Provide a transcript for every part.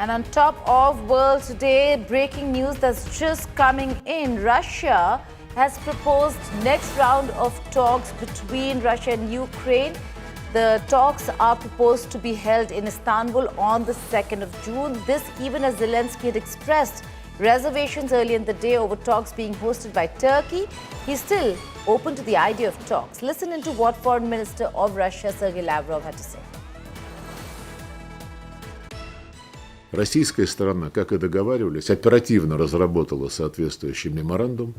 And on top of World Today, breaking news that's just coming in. Russia has proposed next round of talks between Russia and Ukraine. The talks are proposed to be held in Istanbul on the 2nd of June. This even as Zelensky had expressed reservations earlier in the day over talks being hosted by Turkey. He's still open to the idea of talks. Listen into what Foreign Minister of Russia, Sergei Lavrov, had to say. Российская сторона, как и договаривались, оперативно разработала соответствующий меморандум,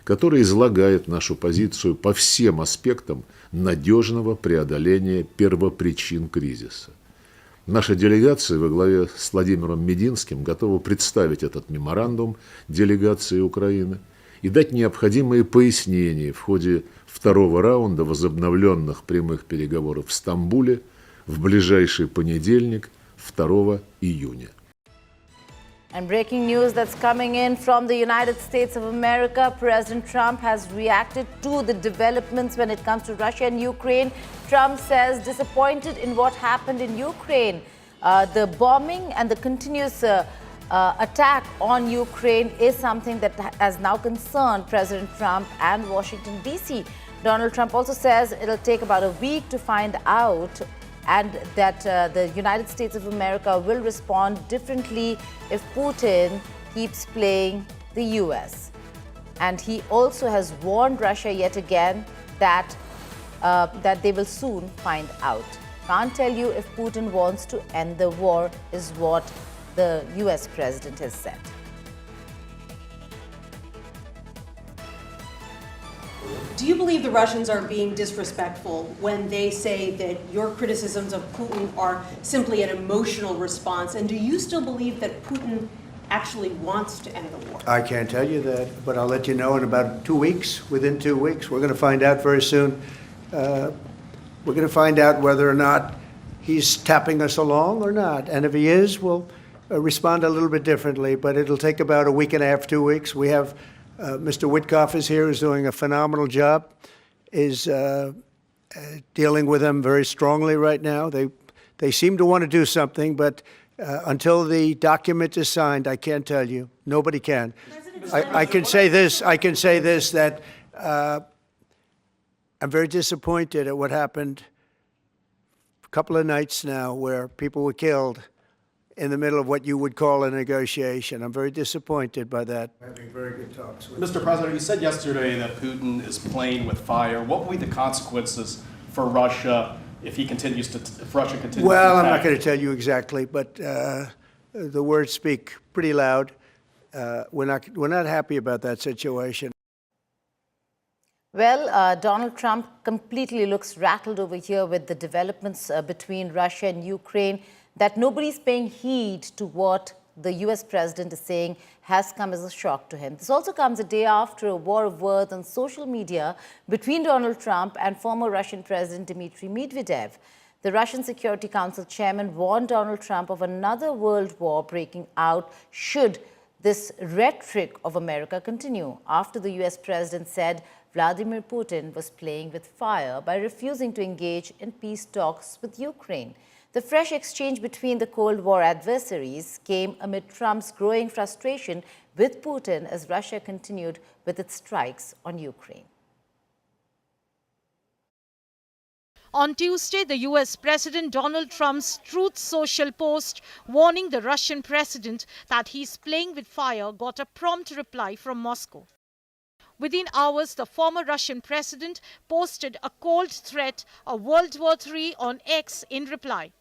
который излагает нашу позицию по всем аспектам надежного преодоления первопричин кризиса. Наша делегация во главе с Владимиром Мединским готова представить этот меморандум делегации Украины и дать необходимые пояснения в ходе второго раунда возобновленных прямых переговоров в Стамбуле в ближайший понедельник, 2 июня. And breaking news that's coming in from the United States of America. President Trump has reacted to the developments when it comes to Russia and Ukraine. Trump says disappointed in what happened in Ukraine. The bombing and the continuous attack on Ukraine is something that has now concerned President Trump and Washington, D.C. Donald Trump also says it'll take about a week to find out and that the United States of America will respond differently if Putin keeps playing the US. And he also has warned Russia yet again that they will soon find out. Can't tell you if Putin wants to end the war, is what the US president has said. Do you believe the Russians are being disrespectful when they say that your criticisms of Putin are simply an emotional response? And do you still believe that Putin actually wants to end the war? I can't tell you that, but I'll let you know in about 2 weeks. Within 2 weeks, we're going to find out very soon. We're going to find out whether or not he's tapping us along or not. And if he is, we'll respond a little bit differently, but it'll take about a week and a half, 2 weeks. We have Mr. Witkoff is here, is doing a phenomenal job, is dealing with them very strongly right now. They seem to want to do something, but until the document is signed, I can't tell you. Nobody can. I can say this. That I'm very disappointed at what happened a couple of nights now, where people were killed in the middle of what you would call a negotiation. I'm very disappointed by that. Having very good talks with Mr. President, you said yesterday that Putin is playing with fire. What will be the consequences for Russia if Russia continues to attack? Well, I'm not going to tell you exactly, but the words speak pretty loud. We're not happy about that situation. Well, Donald Trump completely looks rattled over here with the developments between Russia and Ukraine. That nobody's paying heed to what the US president is saying has come as a shock to him. This also comes a day after a war of words on social media between Donald Trump and former Russian President Dmitry Medvedev. The Russian Security Council chairman warned Donald Trump of another world war breaking out should this rhetoric of America continue, after the US president said Vladimir Putin was playing with fire by refusing to engage in peace talks with Ukraine. The fresh exchange between the Cold War adversaries came amid Trump's growing frustration with Putin as Russia continued with its strikes on Ukraine. On Tuesday, the US President Donald Trump's Truth Social post warning the Russian president that he's playing with fire got a prompt reply from Moscow. Within hours, the former Russian president posted a cold threat of World War III on X in reply.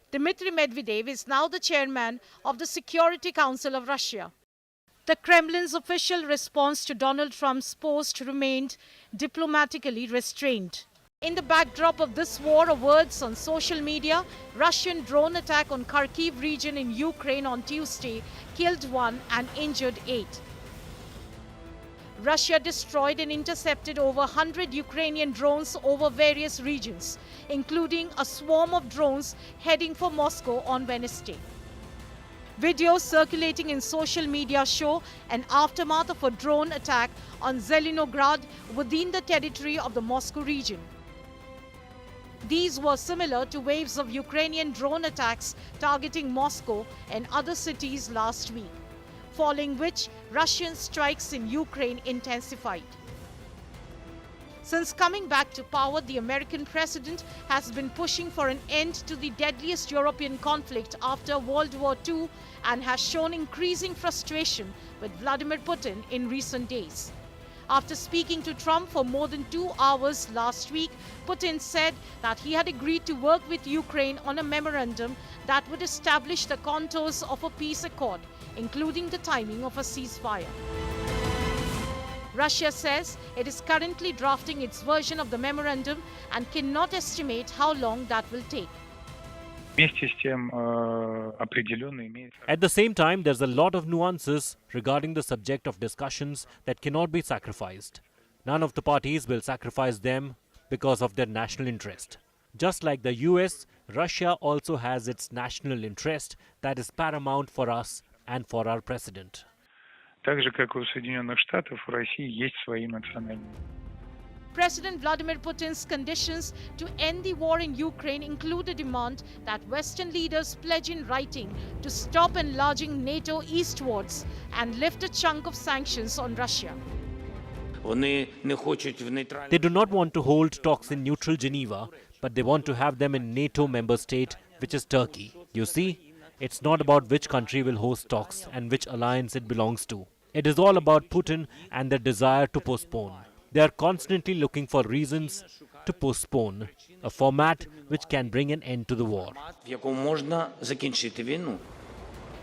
Dmitry Medvedev is now the chairman of the Security Council of Russia. The Kremlin's official response to Donald Trump's post remained diplomatically restrained. In the backdrop of this war of words on social media, Russian drone attack on Kharkiv region in Ukraine on Tuesday killed 1 and injured 8. Russia destroyed and intercepted over 100 Ukrainian drones over various regions, including a swarm of drones heading for Moscow on Wednesday. Videos circulating in social media show an aftermath of a drone attack on Zelenograd within the territory of the Moscow region. These were similar to waves of Ukrainian drone attacks targeting Moscow and other cities last week, following which Russian strikes in Ukraine intensified. Since coming back to power, the American president has been pushing for an end to the deadliest European conflict after World War II and has shown increasing frustration with Vladimir Putin in recent days. After speaking to Trump for more than 2 hours last week, Putin said that he had agreed to work with Ukraine on a memorandum that would establish the contours of a peace accord, including the timing of a ceasefire. Russia says it is currently drafting its version of the memorandum and cannot estimate how long that will take. At the same time, there's a lot of nuances regarding the subject of discussions that cannot be sacrificed. None of the parties will sacrifice them because of their national interest. Just like the US, Russia also has its national interest that is paramount for us and for our president. Так же, как у Соединенных Штатов, у России есть свои национальные. President Vladimir Putin's conditions to end the war in Ukraine include a demand that Western leaders pledge in writing to stop enlarging NATO eastwards and lift a chunk of sanctions on Russia. They do not want to hold talks in neutral Geneva, but they want to have them in NATO member state, which is Turkey. You see, it's not about which country will host talks and which alliance it belongs to. It is all about Putin and their desire to postpone. They are constantly looking for reasons to postpone a format which can bring an end to the war.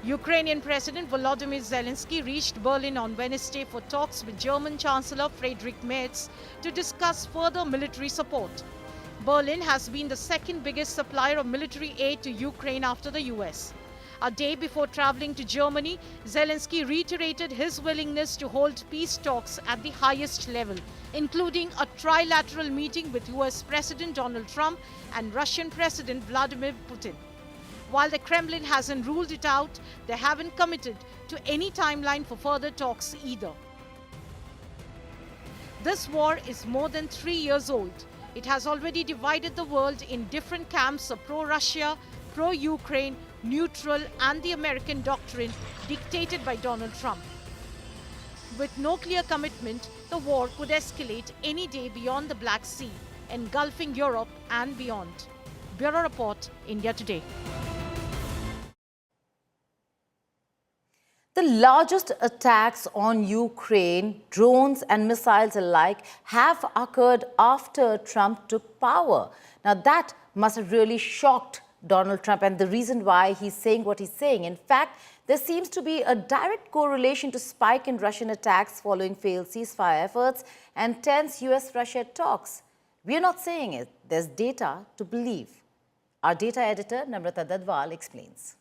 Ukrainian President Volodymyr Zelensky reached Berlin on Wednesday for talks with German Chancellor Friedrich Merz to discuss further military support. Berlin has been the second biggest supplier of military aid to Ukraine after the US. A day before traveling to Germany, Zelensky reiterated his willingness to hold peace talks at the highest level, including a trilateral meeting with US President Donald Trump and Russian President Vladimir Putin. While the Kremlin hasn't ruled it out, they haven't committed to any timeline for further talks either. This war is more than 3 years old. It has already divided the world in different camps of pro-Russia, pro-Ukraine, neutral, and the American doctrine dictated by Donald Trump. With no clear commitment, the war could escalate any day beyond the Black Sea, engulfing Europe and beyond. Bureau Report, India Today. The largest attacks on Ukraine, drones and missiles alike, have occurred after Trump took power. Now that must have really shocked Donald Trump, and the reason why he's saying what he's saying. In fact, there seems to be a direct correlation to spike in Russian attacks following failed ceasefire efforts and tense US-Russia talks. We're not saying it. There's data to believe. Our data editor, Namrata Dadwal, explains.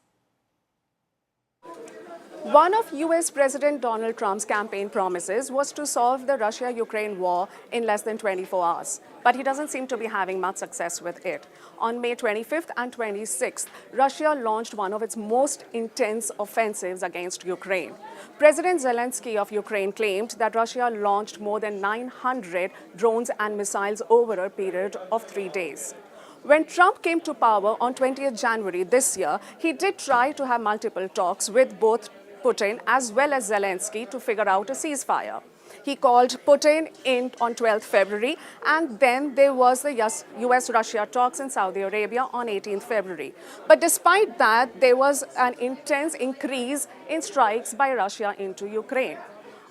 One of US President Donald Trump's campaign promises was to solve the Russia-Ukraine war in less than 24 hours. But he doesn't seem to be having much success with it. On May 25th and 26th, Russia launched one of its most intense offensives against Ukraine. President Zelenskiy of Ukraine claimed that Russia launched more than 900 drones and missiles over a period of 3 days. When Trump came to power on 20th January this year, he did try to have multiple talks with both Putin as well as Zelensky to figure out a ceasefire. He called Putin in on 12th February, and then there was the US-Russia talks in Saudi Arabia on 18th February. But despite that, there was an intense increase in strikes by Russia into Ukraine.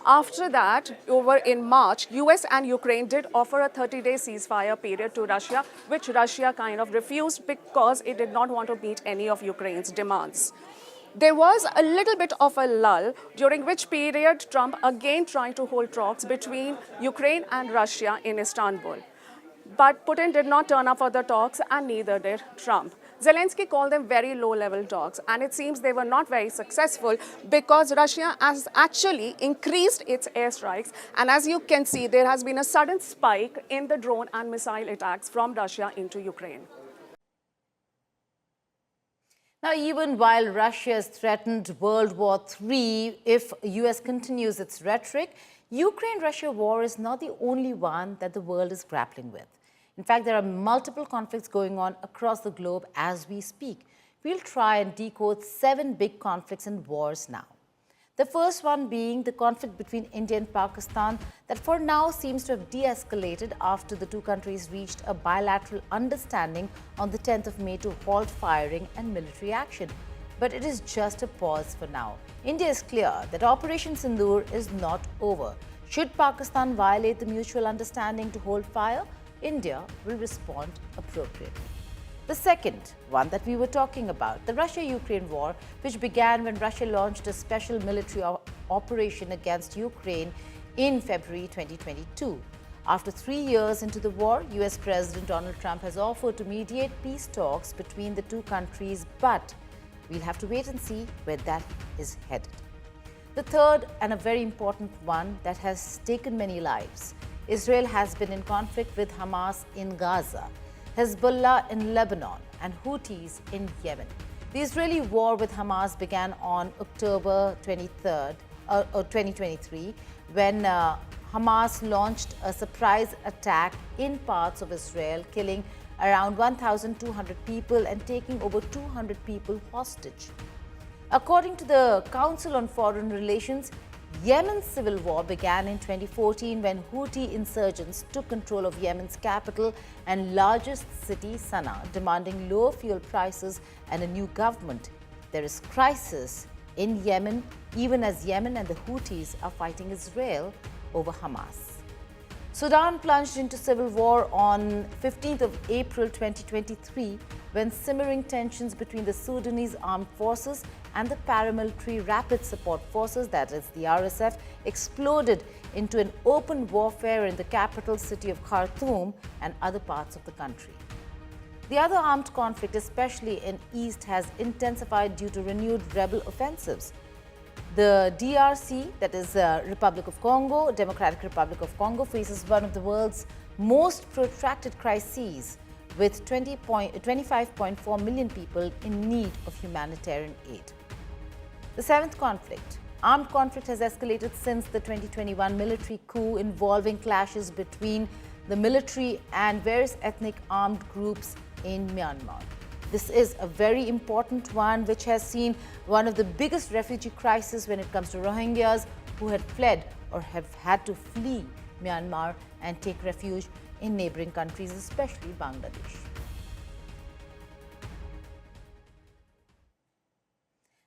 After that, over in March, US and Ukraine did offer a 30-day ceasefire period to Russia, which Russia kind of refused because it did not want to meet any of Ukraine's demands. There was a little bit of a lull, during which period Trump again tried to hold talks between Ukraine and Russia in Istanbul. But Putin did not turn up for the talks, and neither did Trump. Zelensky called them very low-level talks, and it seems they were not very successful because Russia has actually increased its airstrikes. And as you can see, there has been a sudden spike in the drone and missile attacks from Russia into Ukraine. Now, even while Russia has threatened World War III if US continues its rhetoric, Ukraine-Russia war is not the only one that the world is grappling with. In fact, there are multiple conflicts going on across the globe as we speak. We'll try and decode 7 big conflicts and wars now. The first one being the conflict between India and Pakistan that for now seems to have de-escalated after the two countries reached a bilateral understanding on the 10th of May to halt firing and military action. But it is just a pause for now. India is clear that Operation Sindoor is not over. Should Pakistan violate the mutual understanding to hold fire, India will respond appropriately. The second one that we were talking about, the Russia-Ukraine war, which began when Russia launched a special military operation against Ukraine in February 2022. After 3 years into the war, US President Donald Trump has offered to mediate peace talks between the two countries, but we'll have to wait and see where that is headed. The third and a very important one that has taken many lives. Israel has been in conflict with Hamas in Gaza, Hezbollah in Lebanon, and Houthis in Yemen. The Israeli war with Hamas began on October 23rd, 2023, when Hamas launched a surprise attack in parts of Israel, killing around 1,200 people and taking over 200 people hostage. According to the Council on Foreign Relations, Yemen's civil war began in 2014 when Houthi insurgents took control of Yemen's capital and largest city, Sana'a, demanding lower fuel prices and a new government. There is crisis in Yemen, even as Yemen and the Houthis are fighting Israel over Hamas. Sudan plunged into civil war on 15th of April 2023 when simmering tensions between the Sudanese armed forces and the paramilitary rapid support forces, that is the RSF, exploded into an open warfare in the capital city of Khartoum and other parts of the country. The other armed conflict, especially in East, has intensified due to renewed rebel offensives. The DRC, that is Republic of Congo, Democratic Republic of Congo, faces one of the world's most protracted crises, with 25.4 million people in need of humanitarian aid. The seventh conflict. Armed conflict has escalated since the 2021 military coup involving clashes between the military and various ethnic armed groups in Myanmar. This is a very important one which has seen one of the biggest refugee crises when it comes to Rohingyas who had fled or have had to flee Myanmar and take refuge in neighboring countries, especially Bangladesh.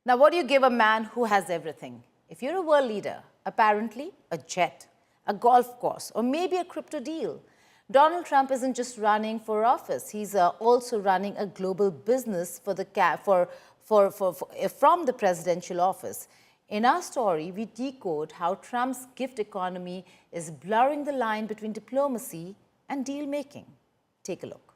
Now, what do you give a man who has everything? If you're a world leader, apparently a jet, a golf course, or maybe a crypto deal. Donald Trump isn't just running for office, he's also running a global business from the presidential office. In our story, we decode how Trump's gift economy is blurring the line between diplomacy and deal-making. Take a look.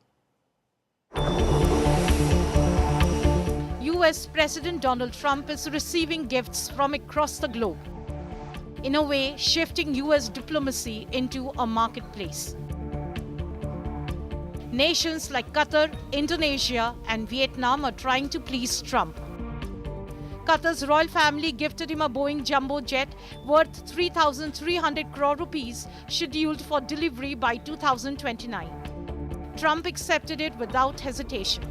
US President Donald Trump is receiving gifts from across the globe, in a way shifting US diplomacy into a marketplace. Nations like Qatar, Indonesia, and Vietnam are trying to please Trump. Qatar's royal family gifted him a Boeing jumbo jet worth 3,300 crore rupees, scheduled for delivery by 2029. Trump accepted it without hesitation.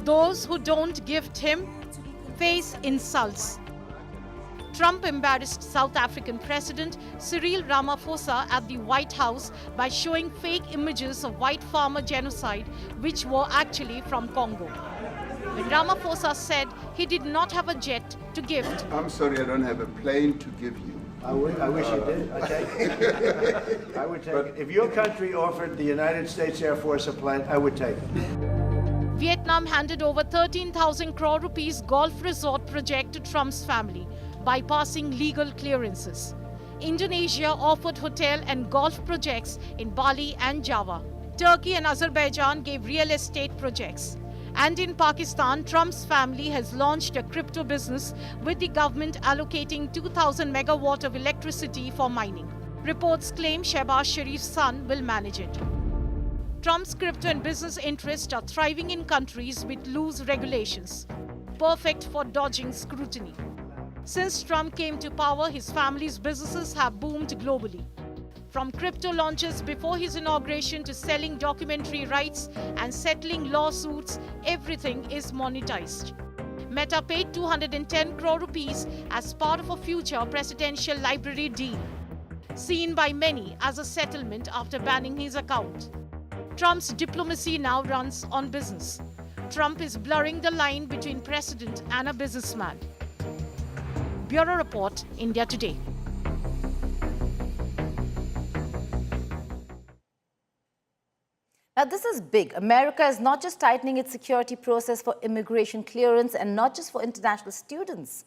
Those who don't gift him face insults. Trump embarrassed South African President Cyril Ramaphosa at the White House by showing fake images of white farmer genocide, which were actually from Congo. When Ramaphosa said he did not have a jet to gift. I'm sorry, I don't have a plane to give you. I wish you did. I take it. I would take it. If your country offered the United States Air Force a plane, I would take it. Vietnam handed over 13,000 crore rupees golf resort project to Trump's family, bypassing legal clearances. Indonesia offered hotel and golf projects in Bali and Java. Turkey and Azerbaijan gave real estate projects. And in Pakistan, Trump's family has launched a crypto business with the government allocating 2,000 megawatt of electricity for mining. Reports claim Shehbaz Sharif's son will manage it. Trump's crypto and business interests are thriving in countries with loose regulations, perfect for dodging scrutiny. Since Trump came to power, his family's businesses have boomed globally. From crypto launches before his inauguration to selling documentary rights and settling lawsuits, everything is monetized. Meta paid 210 crore rupees as part of a future presidential library deal, seen by many as a settlement after banning his account. Trump's diplomacy now runs on business. Trump is blurring the line between president and a businessman. Bureau Report, India Today. Now, this is big. America is not just tightening its security process for immigration clearance and not just for international students.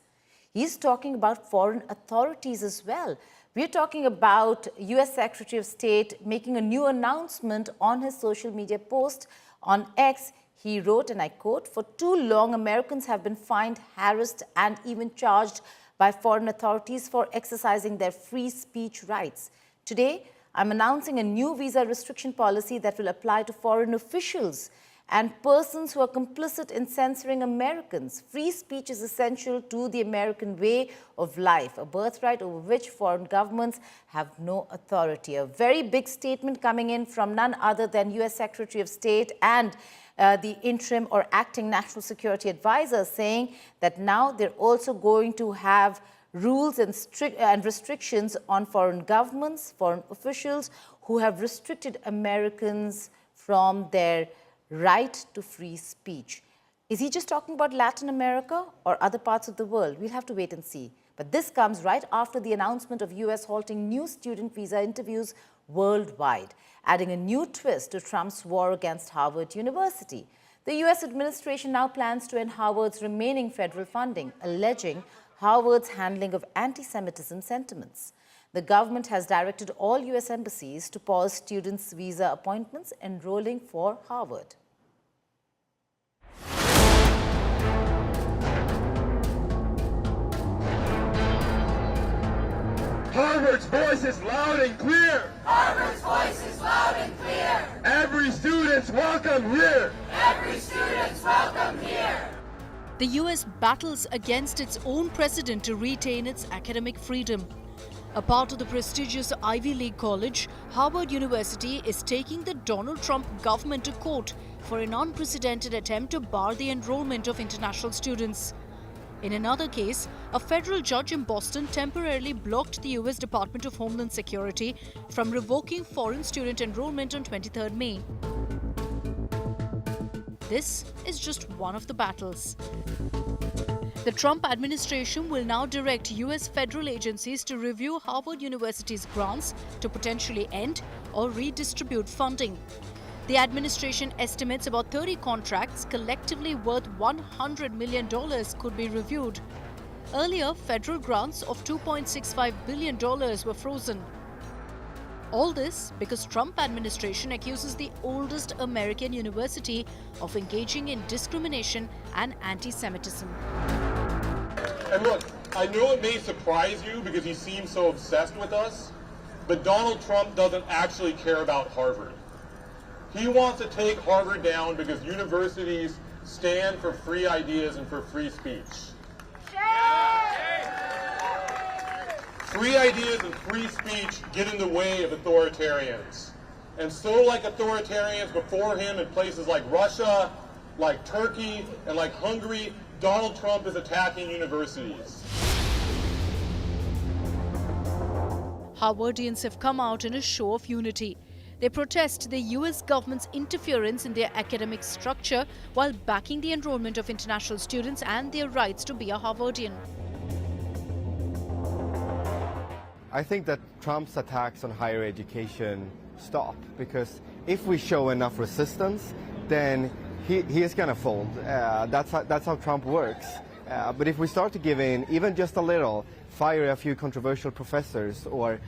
He's talking about foreign authorities as well. We're talking about U.S. Secretary of State making a new announcement on his social media post on X. He wrote, and I quote, "For too long, Americans have been fined, harassed, and even charged by foreign authorities for exercising their free speech rights. Today, I'm announcing a new visa restriction policy that will apply to foreign officials and persons who are complicit in censoring Americans. Free speech is essential to the American way of life, a birthright over which foreign governments have no authority." A very big statement coming in from none other than U.S. Secretary of State and the interim or acting national security advisor, saying that now they're also going to have rules and restrictions on foreign governments, foreign officials who have restricted Americans from their right to free speech. Is he just talking about Latin America or other parts of the world? We'll have to wait and see. But this comes right after the announcement of US halting new student visa interviews worldwide, adding a new twist to Trump's war against Harvard University. The US administration now plans to end Harvard's remaining federal funding, alleging Harvard's handling of anti-Semitism sentiments. The government has directed all US embassies to pause students' visa appointments enrolling for Harvard. Harvard's voice is loud and clear. Harvard's voice is loud and clear. Every student's welcome here. Every student's welcome here. The US battles against its own president to retain its academic freedom. A part of the prestigious Ivy League college, Harvard University is taking the Donald Trump government to court for an unprecedented attempt to bar the enrollment of international students. In another case, a federal judge in Boston temporarily blocked the US Department of Homeland Security from revoking foreign student enrollment on 23rd May. This is just one of the battles. The Trump administration will now direct US federal agencies to review Harvard University's grants to potentially end or redistribute funding. The administration estimates about 30 contracts collectively worth $100 million could be reviewed. Earlier, federal grants of $2.65 billion were frozen. All this because Trump administration accuses the oldest American university of engaging in discrimination and anti-Semitism. And look, I know it may surprise you because he seems so obsessed with us, but Donald Trump doesn't actually care about Harvard. He wants to take Harvard down because universities stand for free ideas and for free speech. Free ideas and free speech get in the way of authoritarians. And so, like authoritarians before him in places like Russia, like Turkey, and like Hungary, Donald Trump is attacking universities. Harvardians have come out in a show of unity. They protest the US government's interference in their academic structure while backing the enrollment of international students and their rights to be a Harvardian. I think that Trump's attacks on higher education stop, because if we show enough resistance, then he is going to fold. That's how Trump works. But if we start to give in, even just a little, fire a few controversial professors or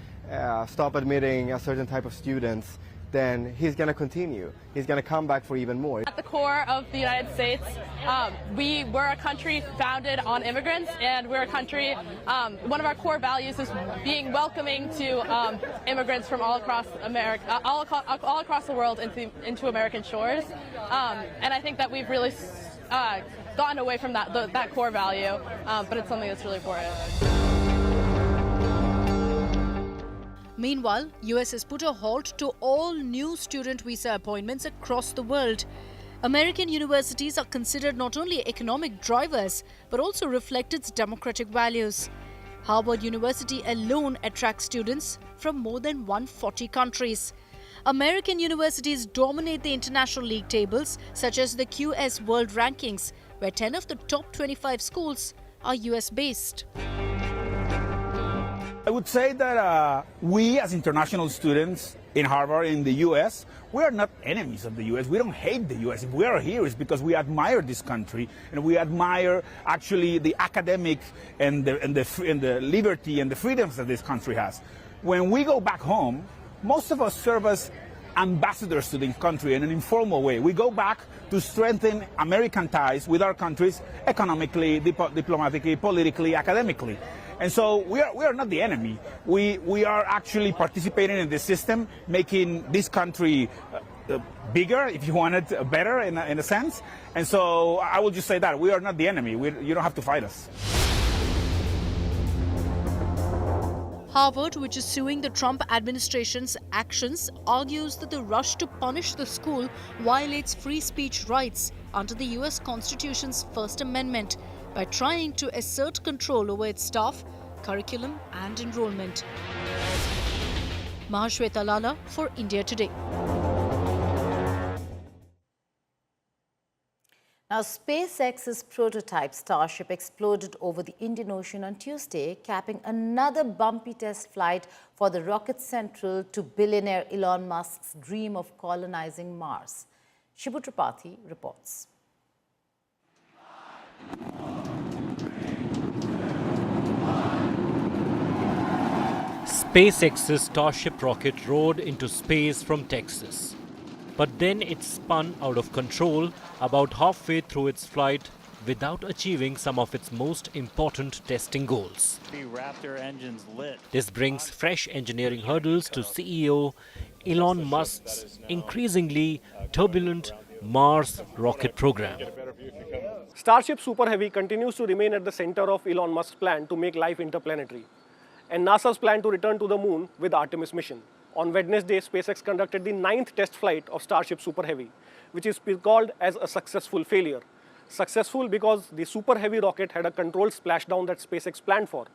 stop admitting a certain type of students, then he's going to continue. He's going to come back for even more. At the core of the United States, we're a country founded on immigrants, and we're a country, one of our core values is being welcoming to immigrants from all across America, all across the world into American shores. And I think that we've really gotten away from that core value, but it's something that's really important. Meanwhile, US has put a halt to all new student visa appointments across the world. American universities are considered not only economic drivers, but also reflect its democratic values. Harvard University alone attracts students from more than 140 countries. American universities dominate the international league tables, such as the QS World Rankings, where 10 of the top 25 schools are US-based. I would say that we as international students in Harvard, in the US, we are not enemies of the US. We don't hate the US. If we are here, it's because we admire this country and we admire actually the academic and the liberty and the freedoms that this country has. When we go back home, most of us serve as ambassadors to the country in an informal way. We go back to strengthen American ties with our countries economically, diplomatically, politically, academically. And so we are not the enemy. We are actually participating in the system, making this country bigger, if you want it, better in a sense. And so I will just say that we are not the enemy. You don't have to fight us. Harvard, which is suing the Trump administration's actions, argues that the rush to punish the school violates free speech rights under the US Constitution's First Amendment by trying to assert control over its staff, curriculum and enrollment. Mahashweta Lala for India Today. Now, SpaceX's prototype Starship exploded over the Indian Ocean on Tuesday, capping another bumpy test flight for the rocket central to billionaire Elon Musk's dream of colonizing Mars. Shibu Tripathi reports. SpaceX's Starship rocket roared into space from Texas. But then it spun out of control about halfway through its flight without achieving some of its most important testing goals. Raptor engines lit. This brings fresh engineering hurdles to CEO Elon Musk's increasingly turbulent Mars rocket program. Starship Super Heavy continues to remain at the center of Elon Musk's plan to make life interplanetary, and NASA's plan to return to the moon with Artemis mission. On Wednesday, SpaceX conducted the 9th test flight of Starship Super Heavy, which is called as a successful failure. Successful because the Super Heavy rocket had a controlled splashdown that SpaceX planned for.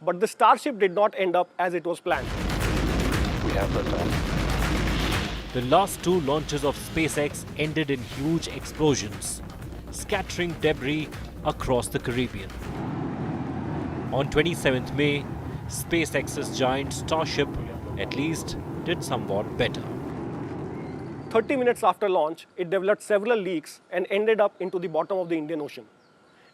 But the Starship did not end up as it was planned. We have the last two launches of SpaceX ended in huge explosions, scattering debris across the Caribbean. On 27th May, SpaceX's giant Starship at least did somewhat better. 30 minutes after launch, it developed several leaks and ended up into the bottom of the Indian Ocean.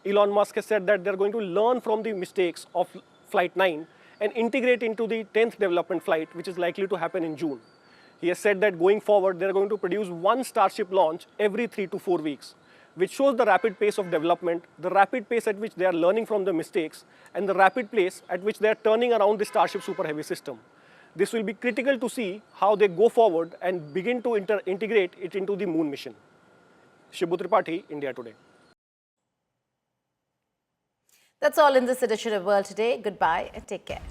Elon Musk has said that they're going to learn from the mistakes of Flight 9 and integrate into the 10th development flight, which is likely to happen in June. He has said that going forward, they're going to produce one Starship launch every 3 to 4 weeks, which shows the rapid pace of development, the rapid pace at which they are learning from the mistakes, and the rapid pace at which they are turning around the Starship Super Heavy system. This will be critical to see how they go forward and begin to integrate it into the moon mission. Shibu Tripathi, India Today. That's all in this edition of World Today. Goodbye and take care.